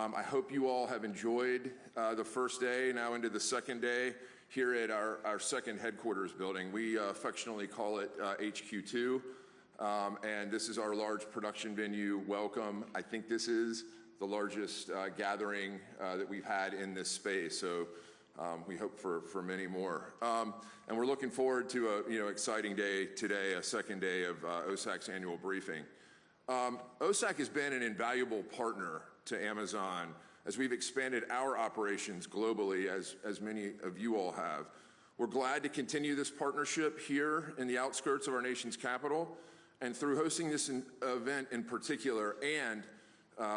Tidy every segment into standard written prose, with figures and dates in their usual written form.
I hope you all have enjoyed the first day, now into the second day here at our second headquarters building. We affectionately call it HQ2, and this is our large production venue. Welcome. I think this is the largest gathering that we've had in this space, so we hope for many more. And we're looking forward to a exciting day today, a second day of OSAC's annual briefing. OSAC has been an invaluable partner to Amazon as we've expanded our operations globally, as many of you all have. We're glad to continue this partnership here in the outskirts of our nation's capital, and through hosting this event in particular, and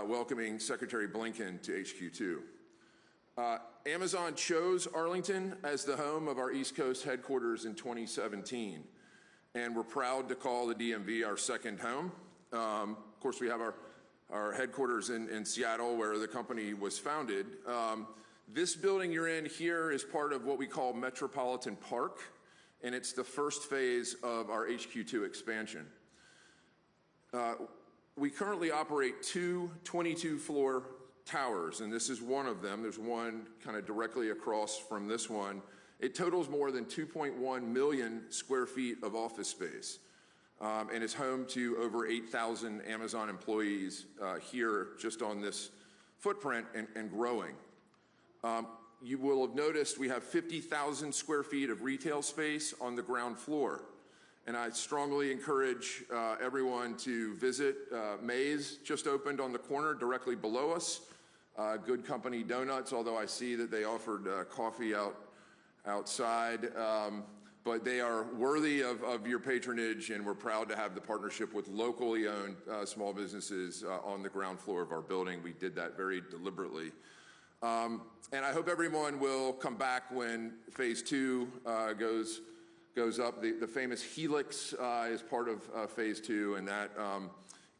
welcoming Secretary Blinken to HQ2. Amazon chose Arlington as the home of our East Coast headquarters in 2017, and we're proud to call the DMV our second home. Of course, we have our headquarters in Seattle, where the company was founded. This building you're in here is part of what we call Metropolitan Park, and it's the first phase of our HQ2 expansion. We currently operate two 22-floor towers, and this is one of them. There's one kind of directly across from this one. It totals more than 2.1 million square feet of office space, and is home to over 8,000 Amazon employees here just on this footprint and growing. You will have noticed we have 50,000 square feet of retail space on the ground floor. And I strongly encourage everyone to visit May's, just opened on the corner directly below us. Good Company Donuts, although I see that they offered coffee outside. But they are worthy of your patronage, and we're proud to have the partnership with locally owned small businesses on the ground floor of our building. We did that very deliberately. And I hope everyone will come back when phase 2 goes up. The famous Helix is part of phase 2, and that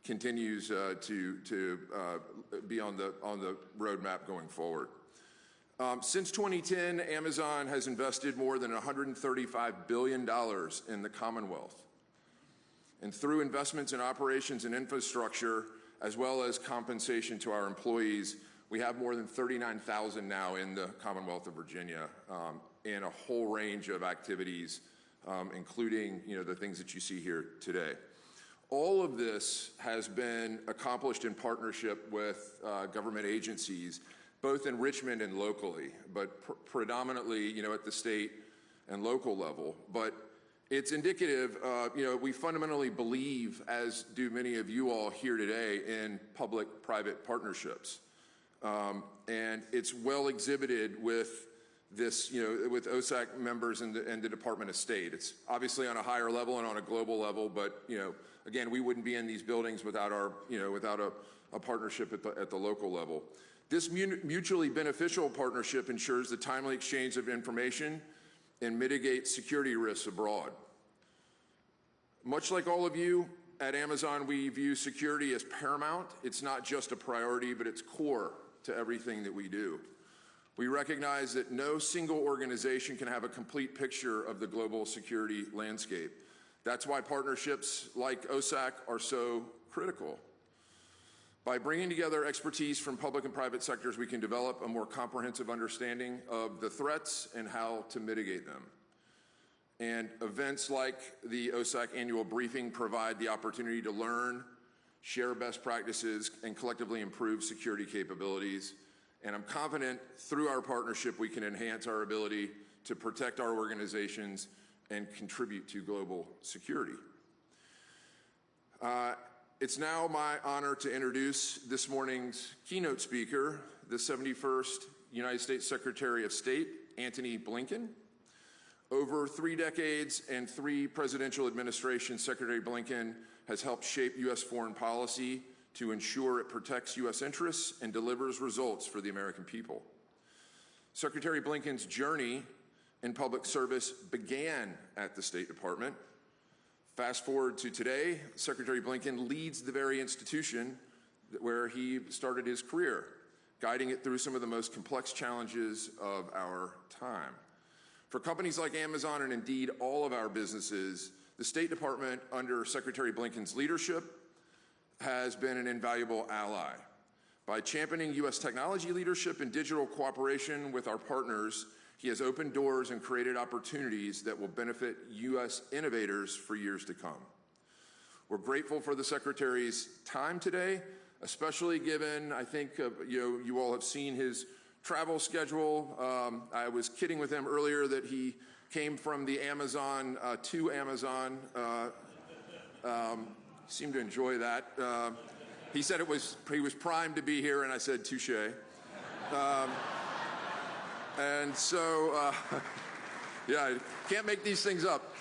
continues to be on the roadmap going forward. Since 2010, Amazon has invested more than $135 billion in the Commonwealth. And through investments in operations and infrastructure, as well as compensation to our employees, we have more than 39,000 now in the Commonwealth of Virginia in a whole range of activities, including the things that you see here today. All of this has been accomplished in partnership with government agencies, both in Richmond and locally, but predominantly, at the state and local level. But it's indicative, we fundamentally believe, as do many of you all here today, in public-private partnerships. And it's well exhibited with this, with OSAC members and the Department of State. It's obviously on a higher level and on a global level, but, again, we wouldn't be in these buildings without a partnership at the local level. This mutually beneficial partnership ensures the timely exchange of information and mitigates security risks abroad. Much like all of you at Amazon, we view security as paramount. It's not just a priority, but it's core to everything that we do. We recognize that no single organization can have a complete picture of the global security landscape. That's why partnerships like OSAC are so critical. By bringing together expertise from public and private sectors, we can develop a more comprehensive understanding of the threats and how to mitigate them. And events like the OSAC annual briefing provide the opportunity to learn, share best practices, and collectively improve security capabilities. And I'm confident through our partnership we can enhance our ability to protect our organizations and contribute to global security. It's now my honor to introduce this morning's keynote speaker, the 71st United States Secretary of State, Antony Blinken. Over 3 decades and 3 presidential administrations, Secretary Blinken has helped shape U.S. foreign policy to ensure it protects U.S. interests and delivers results for the American people. Secretary Blinken's journey in public service began at the State Department. Fast forward to today, Secretary Blinken leads the very institution where he started his career, guiding it through some of the most complex challenges of our time. For companies like Amazon and indeed all of our businesses, the State Department, under Secretary Blinken's leadership, has been an invaluable ally. By championing U.S. technology leadership and digital cooperation with our partners, he has opened doors and created opportunities that will benefit U.S. innovators for years to come. We're grateful for the Secretary's time today, especially given, I think, you all have seen his travel schedule. I was kidding with him earlier that he came from the Amazon to Amazon. Seemed to enjoy that. He said he was primed to be here, and I said, touche. And so, yeah, can't make these things up.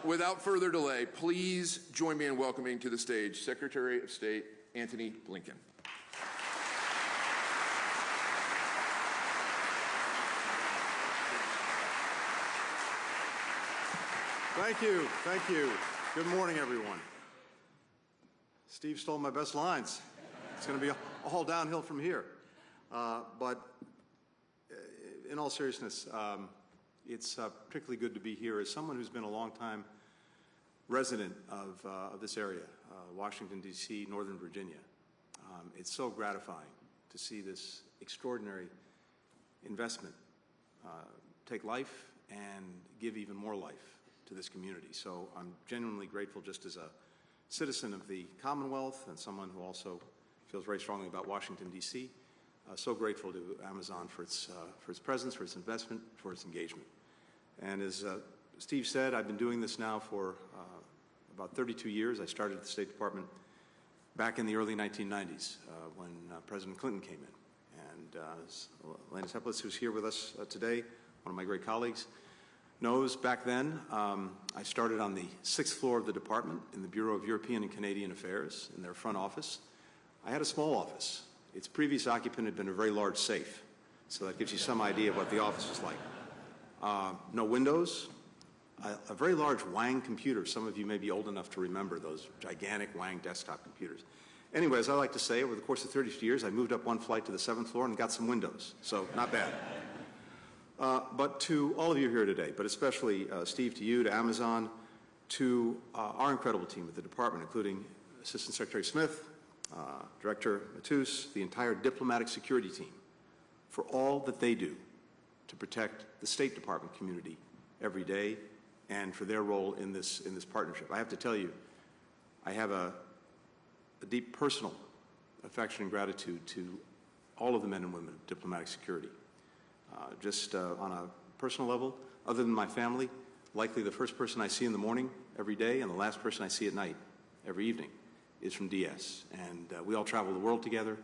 Without further delay, please join me in welcoming to the stage Secretary of State Antony Blinken. Thank you. Thank you. Good morning, everyone. Steve stole my best lines. It's going to be all downhill from here. But in all seriousness, it's particularly good to be here as someone who's been a long-time resident of this area, Washington, D.C., Northern Virginia. It's so gratifying to see this extraordinary investment take life and give even more life to this community. So I'm genuinely grateful just as a citizen of the Commonwealth and someone who also feels very strongly about Washington, D.C. So grateful to Amazon for its presence, for its investment, for its engagement. And as Steve said, I've been doing this now for about 32 years. I started at the State Department back in the early 1990s when President Clinton came in. And as Elena Teplitz, who's here with us today, one of my great colleagues, knows, back then, I started on the 6th floor of the department in the Bureau of European and Canadian Affairs in their front office. I had a small office. Its previous occupant had been a very large safe, so that gives you some idea of what the office was like. No windows, a very large Wang computer. Some of you may be old enough to remember those gigantic Wang desktop computers. Anyway, as I like to say, over the course of 32 years, I moved up one flight to the 7th floor and got some windows, so not bad. But to all of you here today, but especially Steve, to you, to Amazon, to our incredible team at the department, including Assistant Secretary Smith, Director Matus, the entire diplomatic security team, for all that they do to protect the State Department community every day and for their role in this partnership. I have to tell you, I have a deep personal affection and gratitude to all of the men and women of diplomatic security. Just on a personal level, other than my family, likely the first person I see in the morning every day and the last person I see at night every evening is from DS. And we all travel the world together.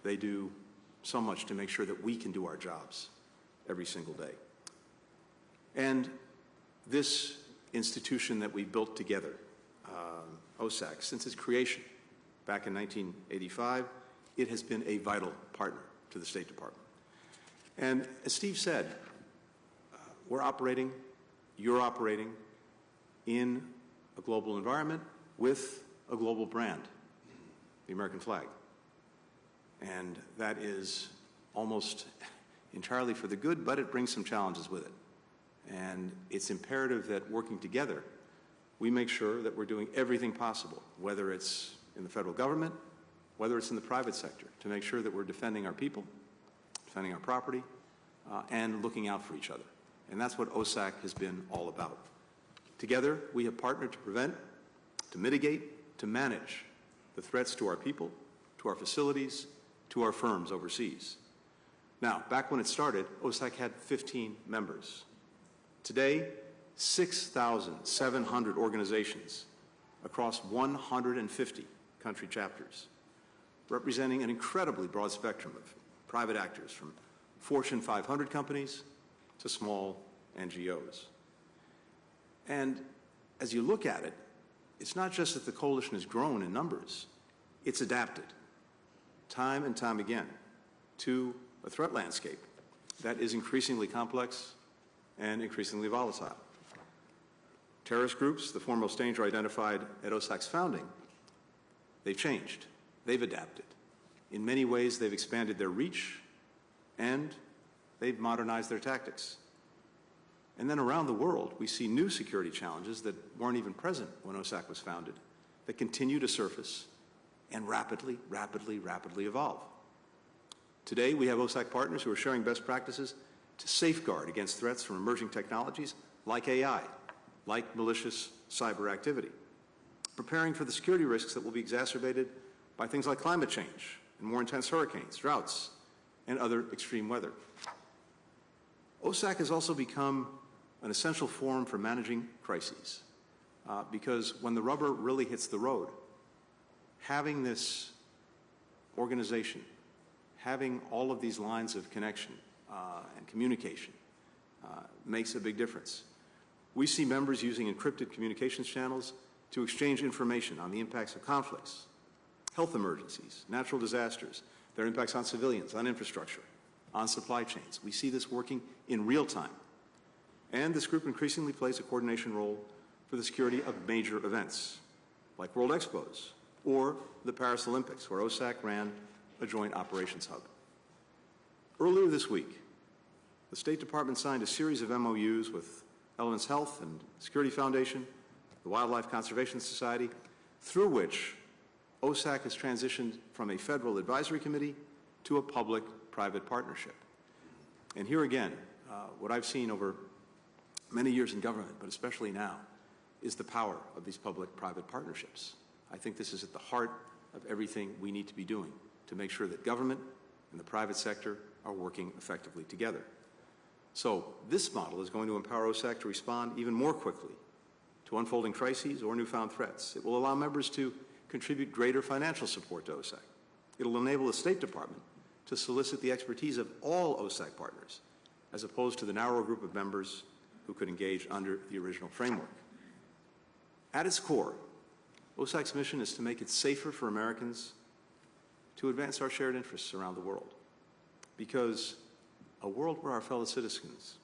They do so much to make sure that we can do our jobs every single day. And this institution that we built together, OSAC, since its creation back in 1985, it has been a vital partner to the State Department. And as Steve said, we're operating, you're operating in a global environment with a global brand, the American flag. And that is almost entirely for the good, but it brings some challenges with it. And it's imperative that working together, we make sure that we're doing everything possible, whether it's in the federal government, whether it's in the private sector, to make sure that we're defending our people, defending our property, and looking out for each other. And that's what OSAC has been all about. Together, we have partnered to prevent, to mitigate, to manage the threats to our people, to our facilities, to our firms overseas. Now, back when it started, OSAC had 15 members. Today, 6,700 organizations across 150 country chapters, representing an incredibly broad spectrum of private actors, from Fortune 500 companies to small NGOs. And as you look at it, it's not just that the coalition has grown in numbers, it's adapted time and time again to a threat landscape that is increasingly complex and increasingly volatile. Terrorist groups, the foremost danger identified at OSAC's founding, they've changed, they've adapted. In many ways, they've expanded their reach and they've modernized their tactics. And then around the world, we see new security challenges that weren't even present when OSAC was founded, that continue to surface and rapidly evolve. Today, we have OSAC partners who are sharing best practices to safeguard against threats from emerging technologies like AI, like malicious cyber activity, preparing for the security risks that will be exacerbated by things like climate change and more intense hurricanes, droughts, and other extreme weather. OSAC has also become an essential forum for managing crises because when the rubber really hits the road, having this organization, having all of these lines of connection and communication makes a big difference. We see members using encrypted communications channels to exchange information on the impacts of conflicts, health emergencies, natural disasters, their impacts on civilians, on infrastructure, on supply chains. We see this working in real time. And this group increasingly plays a coordination role for the security of major events, like World Expos or the Paris Olympics, where OSAC ran a joint operations hub. Earlier this week, the State Department signed a series of MOUs with Elements Health and Security Foundation, the Wildlife Conservation Society, through which OSAC has transitioned from a federal advisory committee to a public-private partnership. And here again, what I've seen over many years in government, but especially now, is the power of these public-private partnerships. I think this is at the heart of everything we need to be doing to make sure that government and the private sector are working effectively together. So this model is going to empower OSAC to respond even more quickly to unfolding crises or newfound threats. It will allow members to contribute greater financial support to OSAC. It will enable the State Department to solicit the expertise of all OSAC partners, as opposed to the narrower group of members who could engage under the original framework. At its core, OSAC's mission is to make it safer for Americans to advance our shared interests around the world. Because a world where our fellow citizens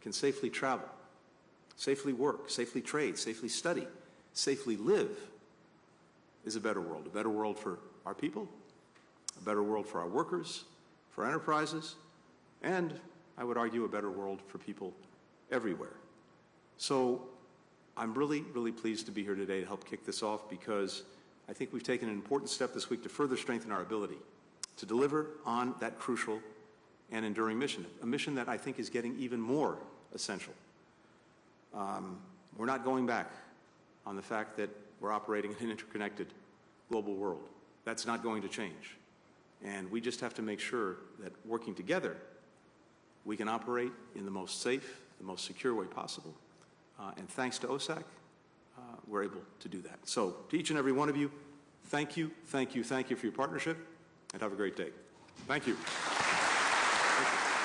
can safely travel, safely work, safely trade, safely study, safely live is a better world for our people, a better world for our workers, for enterprises, and I would argue a better world for people everywhere. So I'm really, really pleased to be here today to help kick this off because I think we've taken an important step this week to further strengthen our ability to deliver on that crucial and enduring mission, a mission that I think is getting even more essential. We're not going back on the fact that we're operating in an interconnected global world. That's not going to change. And we just have to make sure that working together, we can operate in the most safe, the most secure way possible. And thanks to OSAC, we're able to do that. So to each and every one of you, thank you, thank you, thank you for your partnership, and have a great day. Thank you. Thank you.